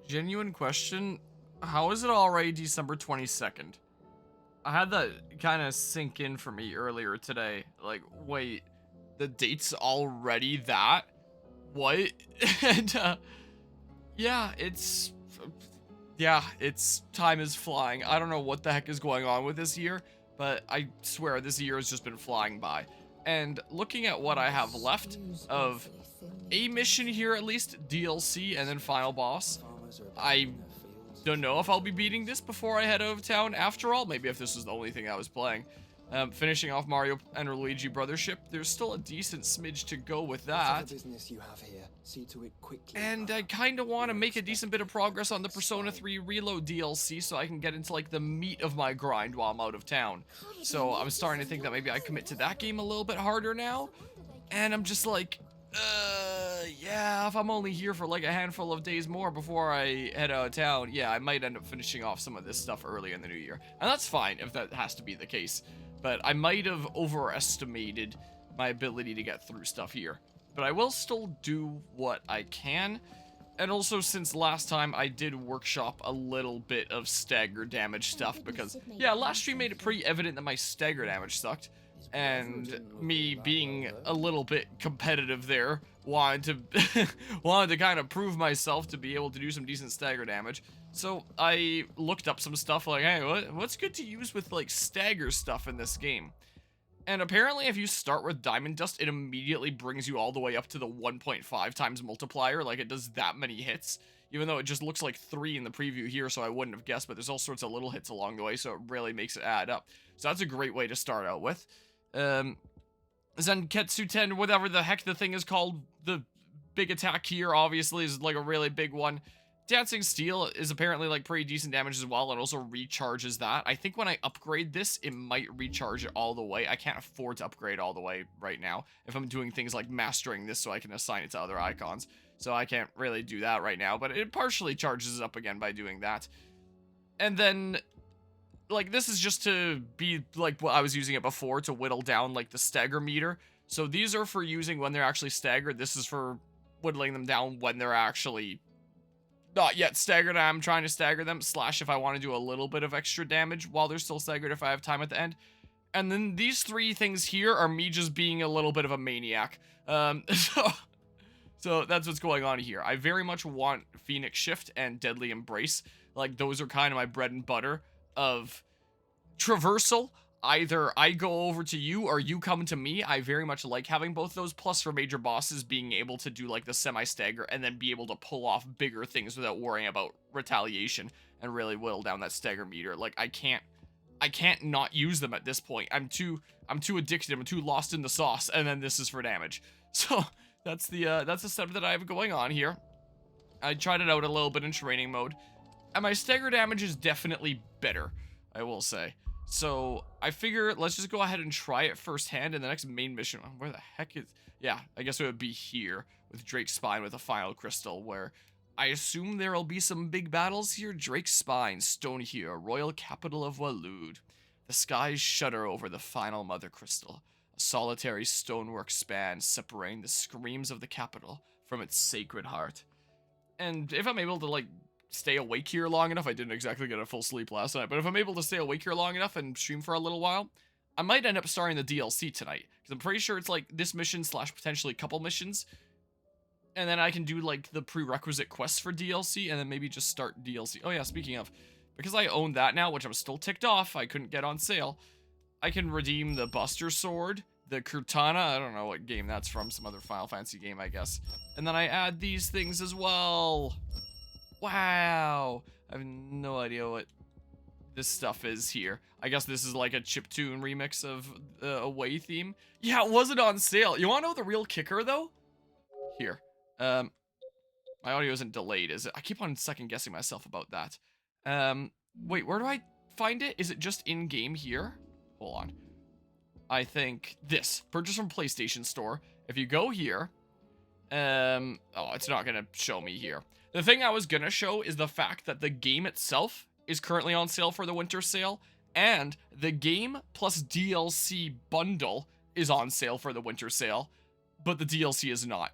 Genuine question. How is it already December 22nd? I had that kind of sink in for me earlier today. Like, wait, the date's already that? What? and, yeah, it's time is flying. I don't know what the heck is going on with this year, but I swear this year has just been flying by. And looking at what I have left of a mission here, at least DLC and then final boss, I don't know if I'll be beating this before I head out of town after all. Maybe if this was the only thing I was playing. Finishing off Mario and Luigi Brothership, there's still a decent smidge to go with that. And I kind of want to make a decent bit of progress on the Persona 3 Reload DLC so I can get into like the meat of my grind while I'm out of town. So I'm starting to think that maybe I commit to that game a little bit harder now. And I'm just like, yeah, if I'm only here for like a handful of days more before I head out of town, yeah, I might end up finishing off some of this stuff early in the new year. And that's fine if that has to be the case. But I might have overestimated my ability to get through stuff here. But I will still do what I can. And also, since last time, I did workshop a little bit of stagger damage stuff because, yeah, last stream made it pretty evident that my stagger damage sucked. And me being a little bit competitive there, wanted to kind of prove myself to be able to do some decent stagger damage. So I looked up some stuff like, hey, what's good to use with like stagger stuff in this game? And apparently if you start with Diamond Dust, it immediately brings you all the way up to the 1.5 times multiplier, like it does that many hits. Even though it just looks like 3 in the preview here, so I wouldn't have guessed, but there's all sorts of little hits along the way, so it really makes it add up. So that's a great way to start out with. Zenketsu 10, whatever the heck the thing is called, the big attack here obviously is like a really big one. Dancing Steel is apparently like pretty decent damage as well, and also recharges that. I think when I upgrade this, it might recharge it all the way. I can't afford to upgrade all the way right now if I'm doing things like mastering this so I can assign it to other icons. So I can't really do that right now, but it partially charges it up again by doing that. And then, like, this is just to be like what I was using it before to whittle down like the stagger meter. So these are for using when they're actually staggered. This is for whittling them down when they're actually not yet staggered. I'm trying to stagger them, slash if I want to do a little bit of extra damage while they're still staggered if I have time at the end. And then these three things here are me just being a little bit of a maniac. So that's what's going on here. I very much want Phoenix Shift and Deadly Embrace. Like, those are kind of my bread and butter of traversal. Either I go over to you or you come to me. I very much like having both those. Plus, for major bosses, being able to do like the semi-stagger and then be able to pull off bigger things without worrying about retaliation and really whittle down that stagger meter. Like, I can't not use them at this point. I'm too addicted. I'm too lost in the sauce. And then this is for damage. So that's the setup that I have going on here. I tried it out a little bit in training mode, and my stagger damage is definitely better, I will say. So I figure let's just go ahead and try it firsthand in the next main mission. Where the heck is... Yeah, I guess it would be here with Drake's Spine with a final crystal, where I assume there will be some big battles here. Drake's Spine, Stone here, royal capital of Waloed. The skies shudder over the final mother crystal. A solitary stonework span separating the screams of the capital from its sacred heart. And if I'm able to, like, stay awake here long enough, I didn't exactly get a full sleep last night, but if I'm able to stay awake here long enough and stream for a little while, I might end up starting the DLC tonight, because I'm pretty sure it's like this mission slash potentially a couple missions, and then I can do like the prerequisite quests for DLC, and then maybe just start DLC. Oh yeah, speaking of, because I own that now, which I'm still ticked off, I couldn't get on sale, I can redeem the Buster Sword, the Kurtana, I don't know what game that's from, some other Final Fantasy game, I guess, and then I add these things as well. Wow, I have no idea what this stuff is here. I guess this is like a chiptune remix of the Away theme. Yeah, it wasn't on sale. You want to know the real kicker, though? Here. My audio isn't delayed, is it? I keep on second guessing myself about that. Wait, where do I find it? Is it just in-game here? Hold on. I think this. Purchase from PlayStation Store. If you go here... oh, it's not gonna show me here. The thing I was gonna show is the fact that the game itself is currently on sale for the winter sale, and the game plus DLC bundle is on sale for the winter sale, but the DLC is not.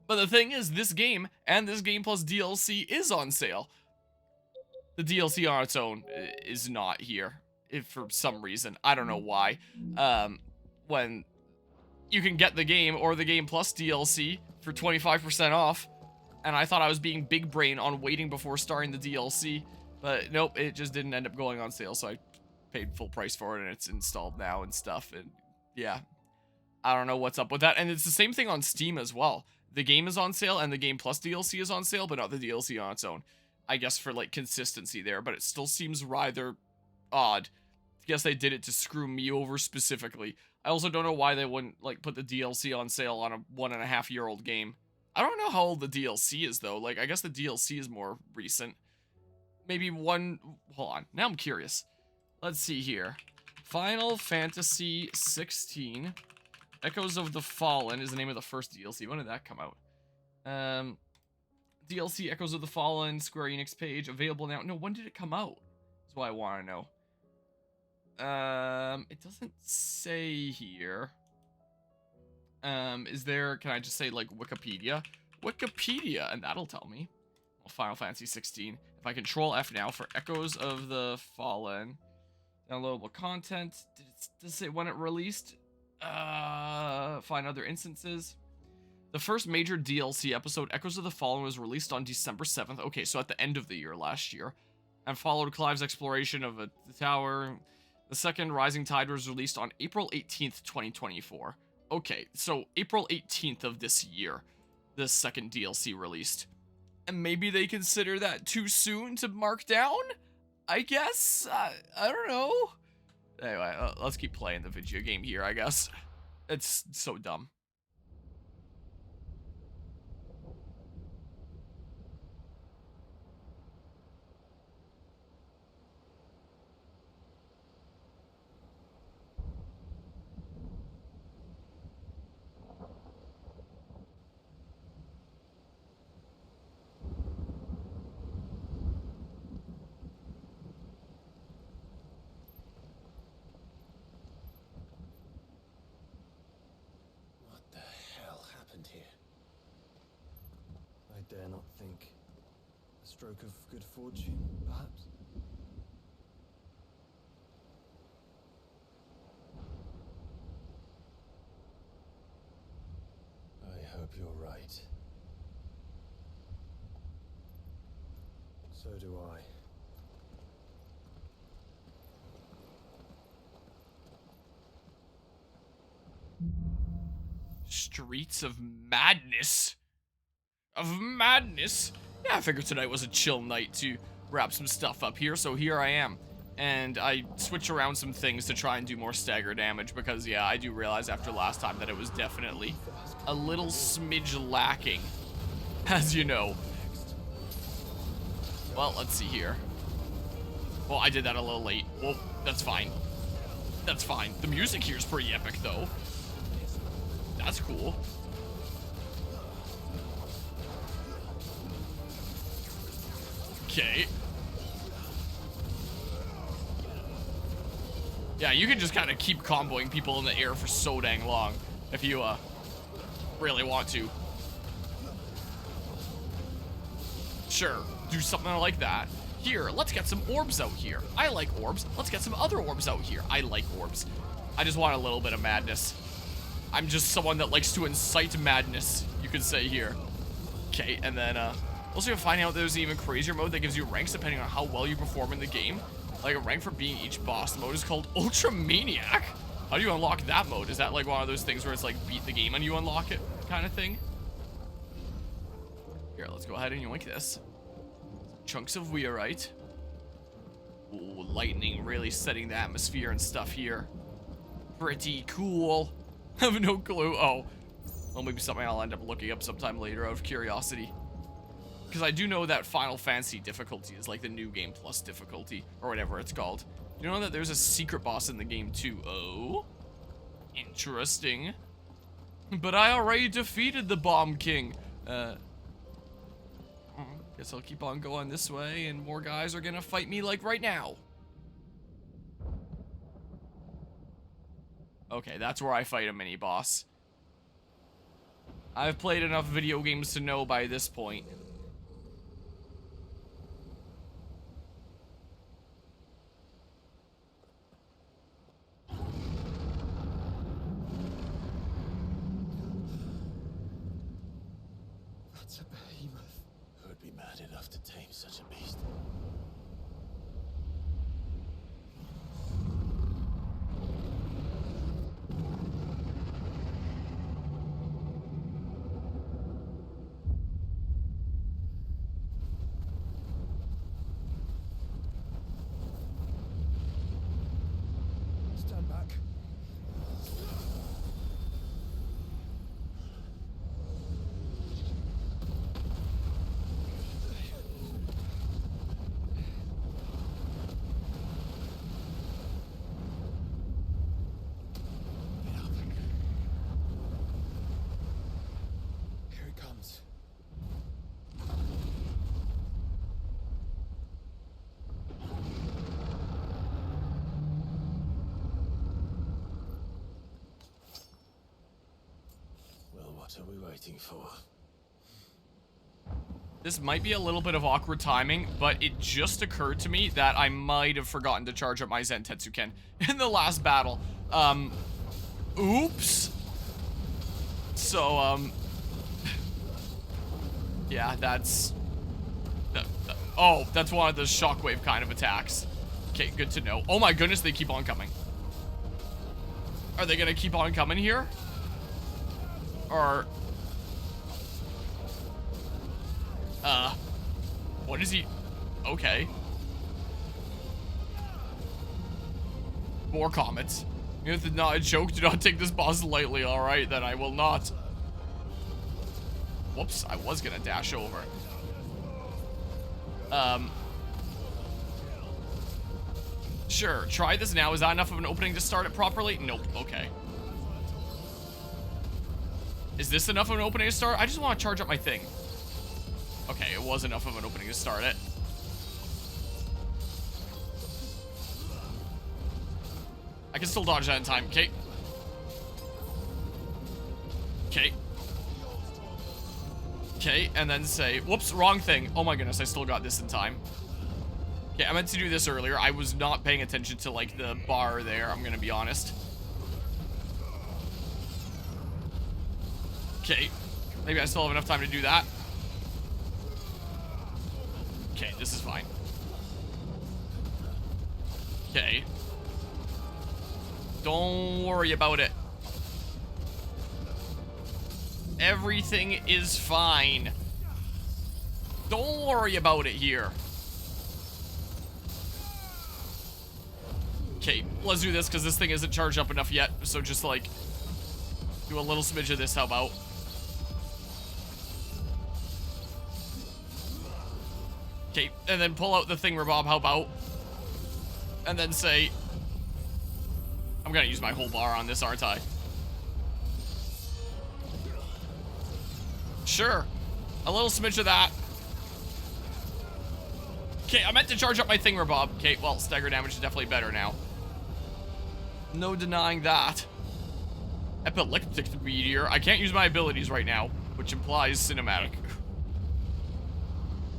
But the thing is, this game and this game plus DLC is on sale. The DLC on its own is not here, if for some reason. I don't know why. When you can get the game or the game plus DLC for 25% off, and I thought I was being big brain on waiting before starting the DLC, but nope, it just didn't end up going on sale, so I paid full price for it, and it's installed now and stuff, and yeah. I don't know what's up with that, and it's the same thing on Steam as well. The game is on sale, and the game plus DLC is on sale, but not the DLC on its own. I guess for, like, consistency there, but it still seems rather odd. I guess they did it to screw me over specifically. I also don't know why they wouldn't, like, put the DLC on sale on a 1.5-year-old game. I don't know how old the DLC is, though. Like, I guess the DLC is more recent. Maybe one... Hold on. Now I'm curious. Let's see here. Final Fantasy 16. Echoes of the Fallen is the name of the first DLC. When did that come out? DLC Echoes of the Fallen, Square Enix page, available now. No, when did it come out? That's what I want to know. It doesn't say here. Is there, can I just say, like, Wikipedia? Wikipedia, and that'll tell me. Well, Final Fantasy 16. If I control F now for Echoes of the Fallen. Downloadable content. Does it say when it released? Find other instances. The first major DLC episode, Echoes of the Fallen, was released on December 7th. Okay, so at the end of the year last year. And followed Clive's exploration of the tower. The second, Rising Tide, was released on April 18th, 2024. Okay, so April 18th of this year, this second DLC released. And maybe they consider that too soon to mark down? I guess? I don't know. Anyway, let's keep playing the video game here, I guess. It's so dumb. Dare not think. A stroke of good fortune, perhaps? I hope you're right. So do I. Streets of Madness? Of madness. Yeah, I figured tonight was a chill night to wrap some stuff up here, so here I am. And I switch around some things to try and do more stagger damage because, yeah, I do realize after last time that it was definitely a little smidge lacking, as you know. Well, let's see here. Well, I did that a little late. Well, that's fine. That's fine. The music here is pretty epic, though. That's cool. Okay. Yeah, you can just kind of keep comboing people in the air for so dang long if you really want to. Sure, do something like that. Here, let's get some orbs out here. I like orbs. Let's get some other orbs out here. I like orbs. I just want a little bit of madness. I'm just someone that likes to incite madness, you could say here. Okay, and then also, you'll find out there's an even crazier mode that gives you ranks depending on how well you perform in the game. Like a rank for being each boss. The mode is called Ultra Maniac. How do you unlock that mode? Is that like one of those things where it's like beat the game and you unlock it kind of thing? Here, let's go ahead and yoink this. Chunks of Weirite. Ooh, lightning really setting the atmosphere and stuff here. Pretty cool. I have no clue. Oh, well, maybe something I'll end up looking up sometime later out of curiosity. Because I do know that Final Fantasy difficulty is like the new game plus difficulty, or whatever it's called. You know that there's a secret boss in the game too? Oh, interesting. But I already defeated the Bomb King. Guess I'll keep on going this way, and more guys are gonna fight me like right now. Okay, that's where I fight a mini boss. I've played enough video games to know by this point. That's a behemoth. Who would be mad enough to tame such a beast? Stand back. Get up. Here it comes. Well, what are we waiting for? This might be a little bit of awkward timing, but it just occurred to me that I might have forgotten to charge up my Zentetsuken in the last battle. Oops. So, yeah, that's... oh, that's one of the shockwave kind of attacks. Okay, good to know. Oh my goodness, they keep on coming. Are they gonna keep on coming here? Or... what is he? Okay. More comets. If it's not a joke, do not take this boss lightly, alright? Then I will not. Whoops, I was gonna dash over. Sure, try this now. Is that enough of an opening to start it properly? Nope, okay. Is this enough of an opening to start? I just want to charge up my thing. Okay, it was enough of an opening to start it. I can still dodge that in time, okay? Okay. Okay, and then say, whoops, wrong thing. Oh my goodness, I still got this in time. Okay, I meant to do this earlier. I was not paying attention to, like, the bar there, I'm gonna be honest. Okay, maybe I still have enough time to do that. Okay, this is fine. Okay. Don't worry about it. Everything is fine. Don't worry about it here. Okay, let's do this because this thing isn't charged up enough yet. So just like do a little smidge of this, how about? Okay, and then pull out the thingamabob, how about? And then say, I'm gonna use my whole bar on this, aren't I? Sure, a little smidge of that. Okay, I meant to charge up my thingamabob. Okay, well, stagger damage is definitely better now. No denying that. Epileptic meteor. I can't use my abilities right now, which implies cinematic.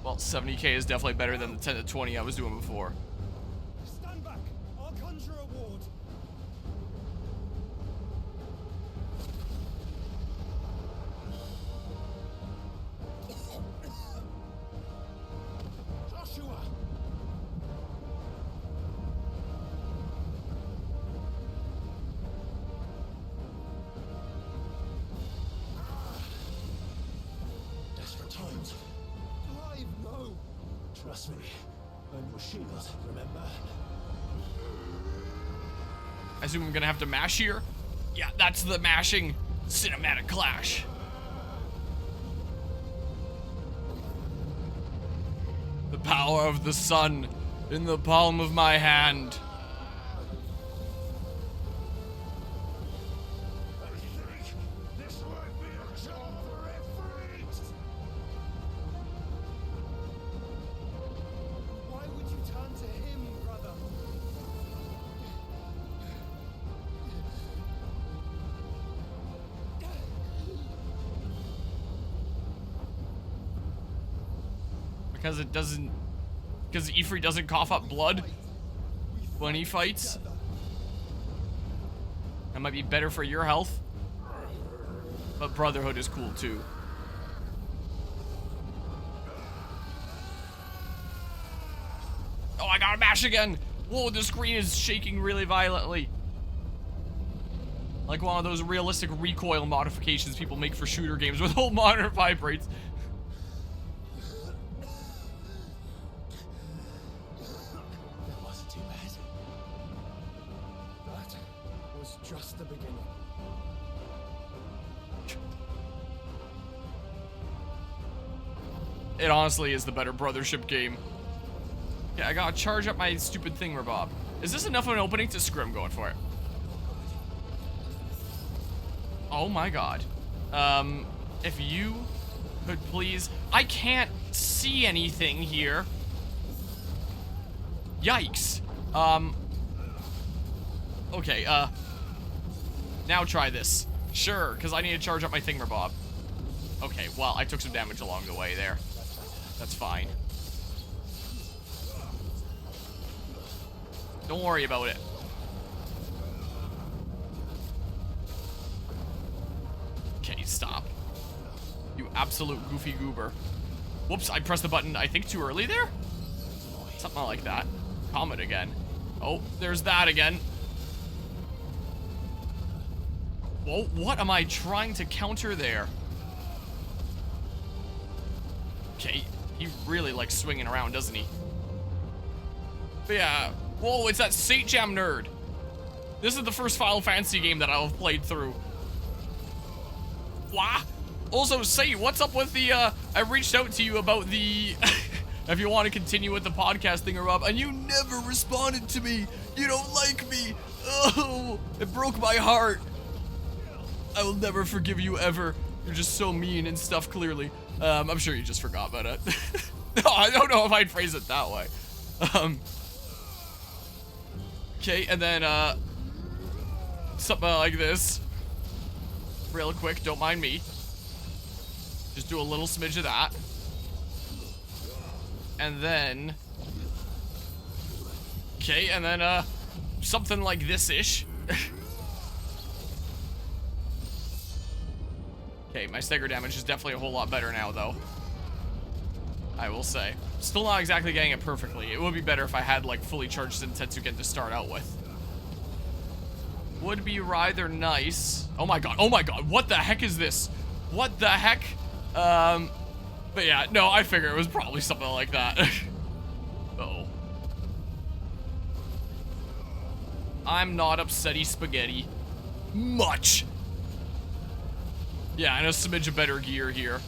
Well, 70k is definitely better than the 10 to 20 I was doing before. Stand back. I'll conjure a ward. Joshua. Desperate times. Drive, no. Trust me. Earn your shield, remember? I assume I'm gonna have to mash here. Yeah, that's the mashing cinematic clash. The power of the sun in the palm of my hand. This might be a job for Ifrit. Why would you turn to him, brother? Because it doesn't... Because Ifrit doesn't cough up blood when he fights. That might be better for your health. But Brotherhood is cool too. Oh, I gotta mash again! Whoa, the screen is shaking really violently. Like one of those realistic recoil modifications people make for shooter games where the whole monitor vibrates. That wasn't too bad. That was just the beginning. It honestly is the better Brothership game. Yeah, I gotta charge up my stupid thingamabob. Is this enough of an opening to screw? I'm going for it. Oh my god. If you could please... I can't see anything here. Yikes. Okay, now try this. Sure, because I need to charge up my thingamabob. Okay, well, I took some damage along the way there. That's fine. Don't worry about it. Okay, stop. You absolute goofy goober. Whoops, I pressed the button, I think, too early there? Something like that. Comet again. Oh, there's that again. Whoa, what am I trying to counter there? Okay, he really likes swinging around, doesn't he? But yeah, whoa, it's that Sate Jam nerd. This is the first Final Fantasy game that I'll have played through. Wah! Also, Sate, what's up with the, I reached out to you about the, if you want to continue with the podcast thing or up, and you never responded to me. You don't like me. Oh, it broke my heart. I will never forgive you ever. You're just so mean and stuff, clearly. I'm sure you just forgot about it. No, I don't know if I'd phrase it that way. Okay, and then, something like this. Real quick, don't mind me. Just do a little smidge of that. And then... Okay, and then, something like this-ish. Okay, my stagger damage is definitely a whole lot better now, though. I will say. Still not exactly getting it perfectly. It would be better if I had, like, fully charged Zentetsuken to start out with. Would be rather nice. Oh my god, what the heck is this? What the heck? But yeah, no, I figure it was probably something like that. Uh-oh. I'm not upsetty spaghetti. Much. Yeah, and a smidge of better gear here.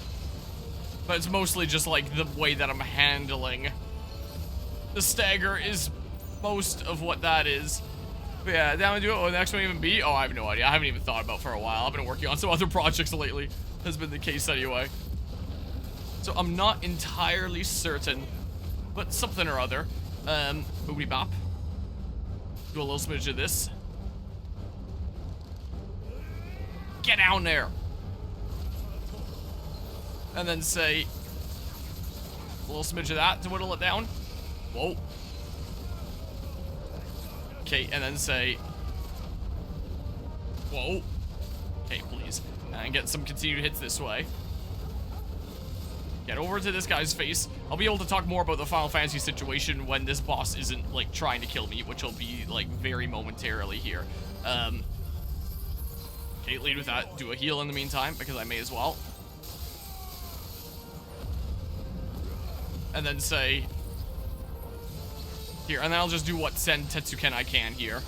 But it's mostly just like the way that I'm handling. The stagger is most of what that is. But yeah, that would do it. What would the next one even be? Oh, I have no idea. I haven't even thought about it for a while. I've been working on some other projects lately. Has been the case anyway. So I'm not entirely certain, but something or other. Boobity bop. Do a little smidge of this. Get down there. And then say a little smidge of that to whittle it down. Whoa. Okay, and then say whoa. Okay, please. And get some continued hits this way. Get over to this guy's face. I'll be able to talk more about the Final Fantasy situation when this boss isn't, like, trying to kill me, which will be, like, very momentarily here. Okay, lead with that. Do a heal in the meantime, because I may as well. And then say... Here, and then I'll just do what Zentetsuken I can here.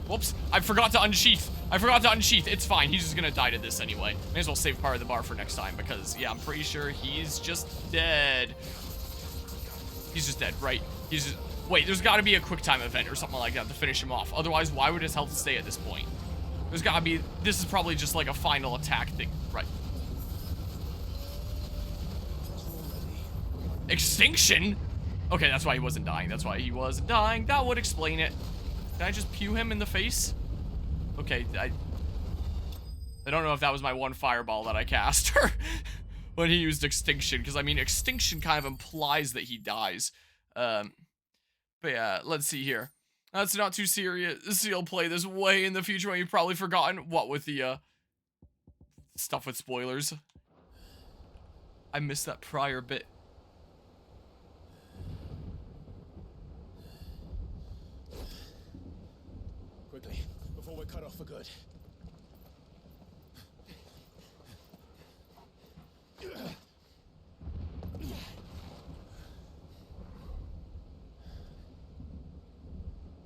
Whoops, I forgot to unsheath. It's fine, he's just gonna die to this anyway. May as well save part of the bar for next time, because, yeah, I'm pretty sure he's just dead. He's just dead, right? He's just... Wait, there's gotta be a quick time event or something like that to finish him off. Otherwise, why would his health stay at this point? There's gotta be... This is probably just like a final attack thing, right? Extinction? Okay, that's why he wasn't dying. That would explain it. Did I just pew him in the face? Okay, I don't know if that was my one fireball that I cast when he used extinction, because I mean extinction kind of implies that he dies. But yeah, let's see here. That's not too serious. You'll play this way in the future when you've probably forgotten. What with the stuff with spoilers? I missed that prior bit. Quickly, before we're cut off for good.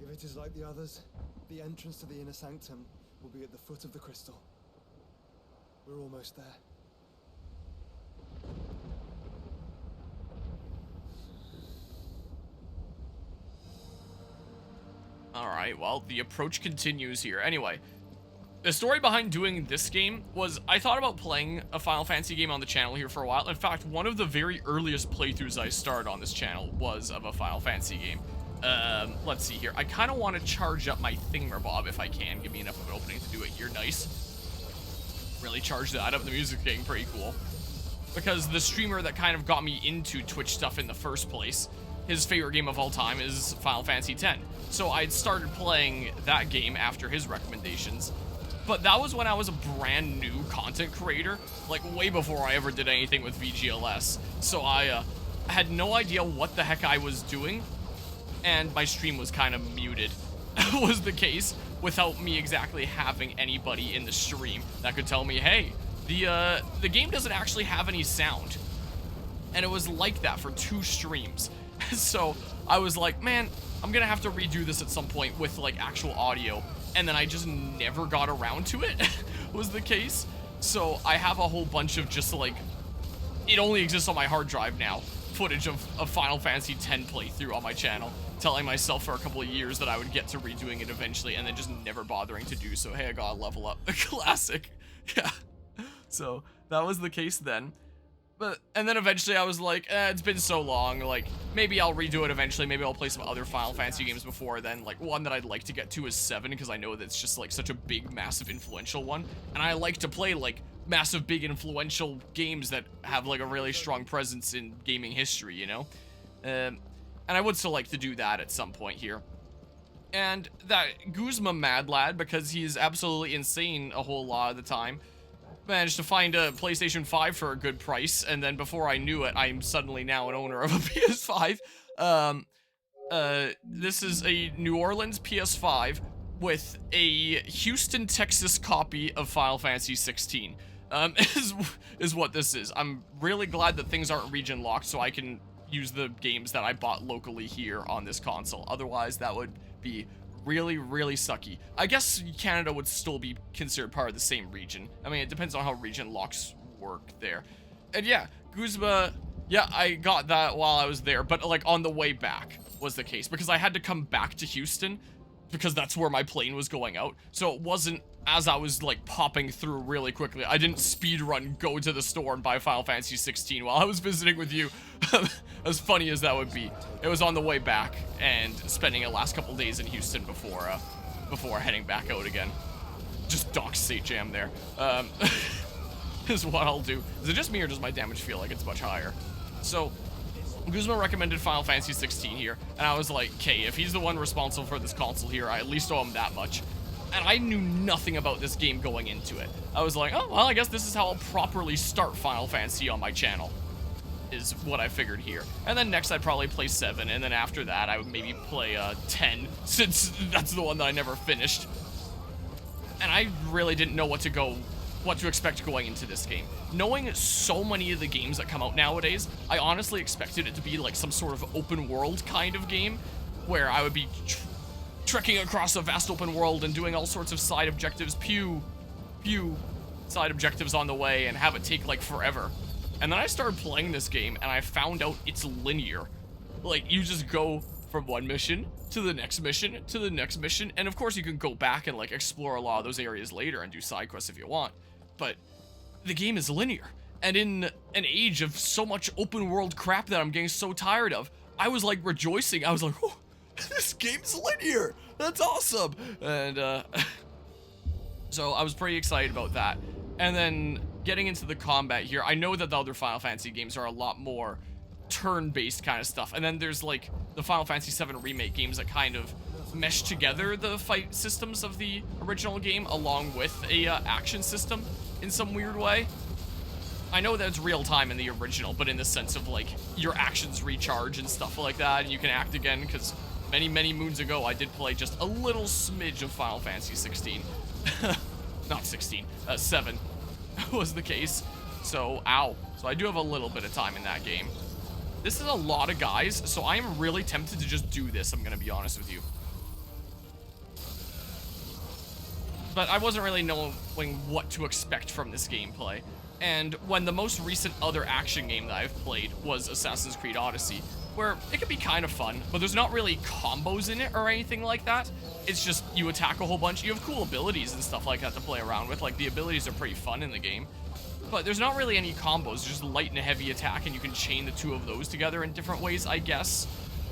If it is like the others, the entrance to the inner sanctum will be at the foot of the crystal. We're almost there. Alright, well, the approach continues here. Anyway, the story behind doing this game was I thought about playing a Final Fantasy game on the channel here for a while. In fact, one of the very earliest playthroughs I started on this channel was of a Final Fantasy game. Let's see here. I kind of want to charge up my thingamabob if I can. Give me enough of an opening to do it here. Nice. Really charge that up. The music's getting pretty cool. Because the streamer that kind of got me into Twitch stuff in the first place, his favorite game of all time is Final Fantasy X. So I'd started playing that game after his recommendations. But that was when I was a brand new content creator, like way before I ever did anything with VGLS. So I had no idea what the heck I was doing, and my stream was kind of muted, was the case, without me exactly having anybody in the stream that could tell me, hey, the game doesn't actually have any sound. And it was like that for 2 streams. So I was like, man, I'm gonna have to redo this at some point with like actual audio. And then I just never got around to it, was the case. So I have a whole bunch of just like, it only exists on my hard drive now, footage of Final Fantasy X playthrough on my channel, telling myself for a couple of years that I would get to redoing it eventually, and then just never bothering to do so. Hey, I gotta level up. Classic. Yeah. So that was the case then. And then eventually I was like, it's been so long, like, maybe I'll redo it eventually, maybe I'll play some other Final Fantasy games before then. Like, one that I'd like to get to is 7, because I know that's just, like, such a big, massive, influential one. And I like to play, like, massive, big, influential games that have, like, a really strong presence in gaming history, you know? And I would still like to do that at some point here. And that Guzma Mad Lad, because he's absolutely insane a whole lot of the time, managed to find a PlayStation 5 for a good price, and then before I knew it, I'm suddenly now an owner of a PS5. This is a New Orleans PS5 with a Houston, Texas copy of Final Fantasy 16. Is what this is. I'm really glad that things aren't region locked, so I can use the games that I bought locally here on this console. Otherwise, that would be really, really sucky. I guess Canada would still be considered part of the same region. I mean, it depends on how region locks work there. And yeah, Guzma, yeah, I got that while I was there, but like on the way back was the case, because I had to come back to Houston because that's where my plane was going out. So it wasn't as I was like popping through really quickly. I didn't speed run, go to the store and buy Final Fantasy 16 while I was visiting with you. As funny as that would be. It was on the way back and spending the last couple days in Houston before heading back out again. Just dock state jam there. Is what I'll do. Is it just me or does my damage feel like it's much higher? So Guzma recommended Final Fantasy 16 here, and I was like, okay, if he's the one responsible for this console here, I at least owe him that much. And I knew nothing about this game going into it. I was like, oh, well, I guess this is how I'll properly start Final Fantasy on my channel, is what I figured here. And then next I'd probably play 7, and then after that I would maybe play 10, since that's the one that I never finished. And I really didn't know what to expect going into this game. Knowing so many of the games that come out nowadays, I honestly expected it to be like some sort of open world kind of game, where I would be trekking across a vast open world and doing all sorts of side objectives, side objectives on the way, and have it take like forever. And then I started playing this game and I found out it's linear. Like, you just go from one mission to the next mission to the next mission, and of course you can go back and like explore a lot of those areas later and do side quests if you want, but the game is linear. And in an age of so much open world crap that I'm getting so tired of, I was like rejoicing. I was like, oh, this game's linear, that's awesome. And so I was pretty excited about that. And then getting into the combat here, I know that the other Final Fantasy games are a lot more turn-based kind of stuff, and then there's like the Final Fantasy VII Remake games that kind of mesh together the fight systems of the original game along with a action system in some weird way. I know that it's real time in the original, but in the sense of like your actions recharge and stuff like that, and you can act again, because many moons ago I did play just a little smidge of Final Fantasy 16. Not 16, 7 was the case. So, ow. So I do have a little bit of time in that game. This is a lot of guys, so I am really tempted to just do this, I'm gonna be honest with you. But I wasn't really knowing what to expect from this gameplay. And when the most recent other action game that I've played was Assassin's Creed Odyssey, where it can be kind of fun, but there's not really combos in it or anything like that. It's just you attack a whole bunch. You have cool abilities and stuff like that to play around with. Like, the abilities are pretty fun in the game. But there's not really any combos, just light and a heavy attack, and you can chain the two of those together in different ways, I guess.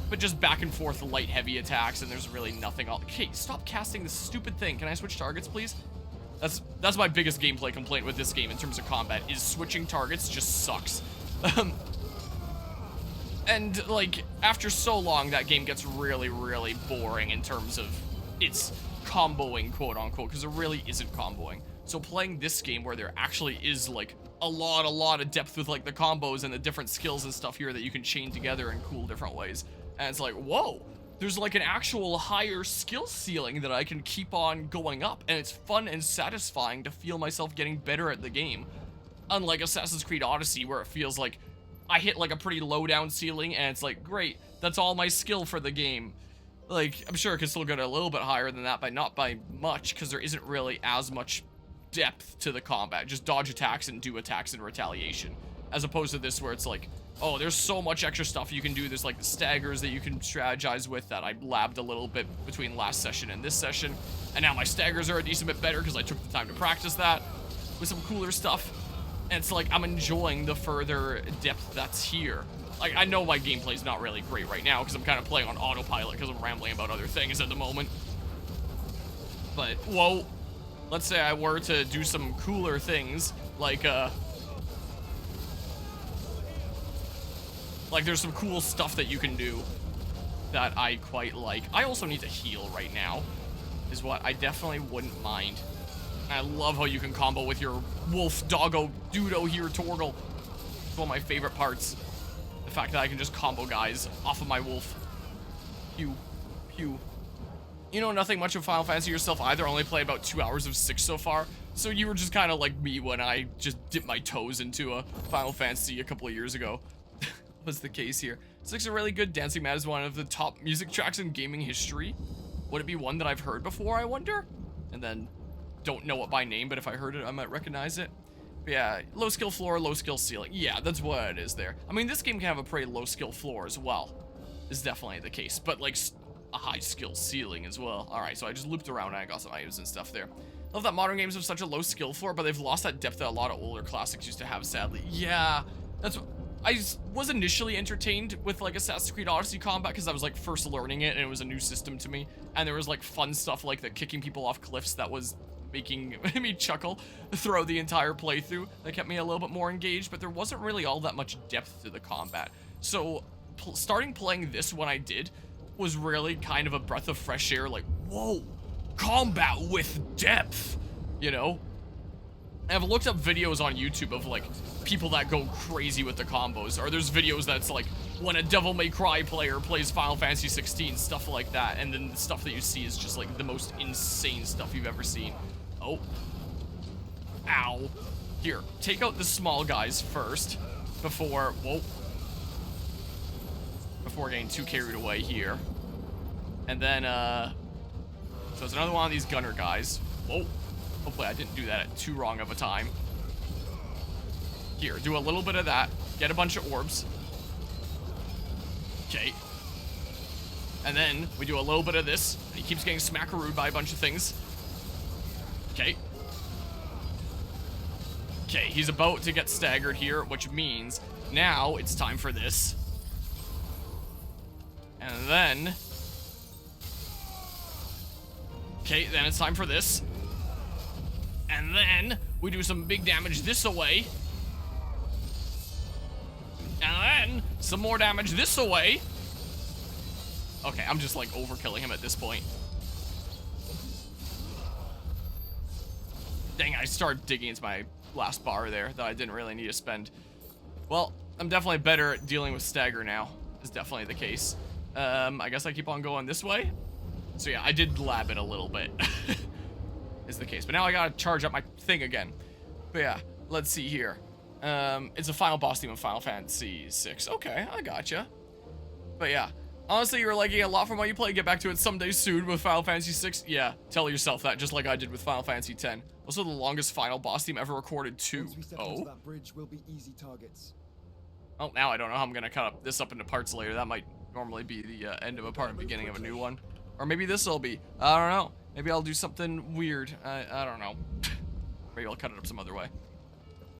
But just back and forth light, heavy attacks, and there's really nothing else. Okay, stop casting this stupid thing. Can I switch targets, please? That's my biggest gameplay complaint with this game in terms of combat, is switching targets just sucks. And, like, after so long, that game gets really, really boring in terms of its comboing, quote-unquote, because it really isn't comboing. So playing this game where there actually is, like, a lot of depth with, like, the combos and the different skills and stuff here that you can chain together in cool different ways. And it's like, whoa, there's like an actual higher skill ceiling that I can keep on going up, and it's fun and satisfying to feel myself getting better at the game. Unlike Assassin's Creed Odyssey, where it feels like I hit like a pretty low down ceiling, and it's like, great, that's all my skill for the game. Like, I'm sure it can still go to a little bit higher than that, but not by much, because there isn't really as much depth to the combat. Just dodge attacks and do attacks in retaliation. As opposed to this, where it's like, oh, there's so much extra stuff you can do. There's like the staggers that you can strategize with that I labbed a little bit between last session and this session. And now my staggers are a decent bit better because I took the time to practice that with some cooler stuff. And it's like, I'm enjoying the further depth that's here. Like, I know my gameplay's not really great right now because I'm kind of playing on autopilot because I'm rambling about other things at the moment. But, whoa, let's say I were to do some cooler things, like there's some cool stuff that you can do that I quite like. I also need to heal right now, is what I definitely wouldn't mind. And I love how you can combo with your wolf, doggo, dudo here, Torgal. It's one of my favorite parts. The fact that I can just combo guys off of my wolf. Pew, pew. You know nothing much of Final Fantasy yourself either. I only played about 2 hours of 6 so far. So you were just kind of like me when I just dipped my toes into a Final Fantasy a couple of years ago. Was the case here. 6 are really good. Dancing Mad is one of the top music tracks in gaming history. Would it be one that I've heard before, I wonder? And then, don't know it by name, but if I heard it, I might recognize it. But yeah, low skill floor, low skill ceiling. Yeah, that's what it is there. I mean, this game can have a pretty low skill floor as well. Is definitely the case, but like a high skill ceiling as well. Alright, so I just looped around and I got some items and stuff there. Love that modern games have such a low skill floor, but they've lost that depth that a lot of older classics used to have, sadly. Yeah, that's what... I was initially entertained with like Assassin's Creed Odyssey combat because I was like first learning it and it was a new system to me, and there was like fun stuff like the kicking people off cliffs that was making me chuckle throughout the entire playthrough. That kept me a little bit more engaged, but there wasn't really all that much depth to the combat. So starting playing this when I did was really kind of a breath of fresh air, like, whoa, combat with depth, you know? I've looked up videos on YouTube of like people that go crazy with the combos, or there's videos that's like when a Devil May Cry player plays Final Fantasy 16, stuff like that, and then the stuff that you see is just like the most insane stuff you've ever seen. Oh. Ow. Here, take out the small guys first before, whoa, before getting too carried away here. And then, so there's another one of these gunner guys. Whoa. Hopefully I didn't do that at too wrong of a time. Here, do a little bit of that. Get a bunch of orbs. Okay. And then we do a little bit of this. And he keeps getting smackarooed by a bunch of things. Okay. Okay, he's about to get staggered here, which means now it's time for this. And then... okay, then it's time for this. And then We do some big damage this away. And then some more damage this away. Okay, I'm just like overkilling him at this point. Dang, I started digging into my last bar there that I didn't really need to spend. Well, I'm definitely better at dealing with stagger now. Is definitely the case. I guess I keep on going this way. So yeah, I did lab it a little bit. Is the case. But now I gotta charge up my thing again. But yeah, let's see here. It's a final boss theme in Final Fantasy VI. Okay, I gotcha. But yeah, honestly, you're liking a lot from what you play. Get back to it someday soon with Final Fantasy VI. Yeah, tell yourself that, just like I did with Final Fantasy X. Also, the longest final boss theme ever recorded too. Once we step onto that bridge, we'll be easy targets. Oh, now I don't know how I'm gonna cut this up into parts later. That might normally be the end of a part and beginning of a new one. Or maybe this will be. I don't know. Maybe I'll do something weird. I don't know. Maybe I'll cut it up some other way.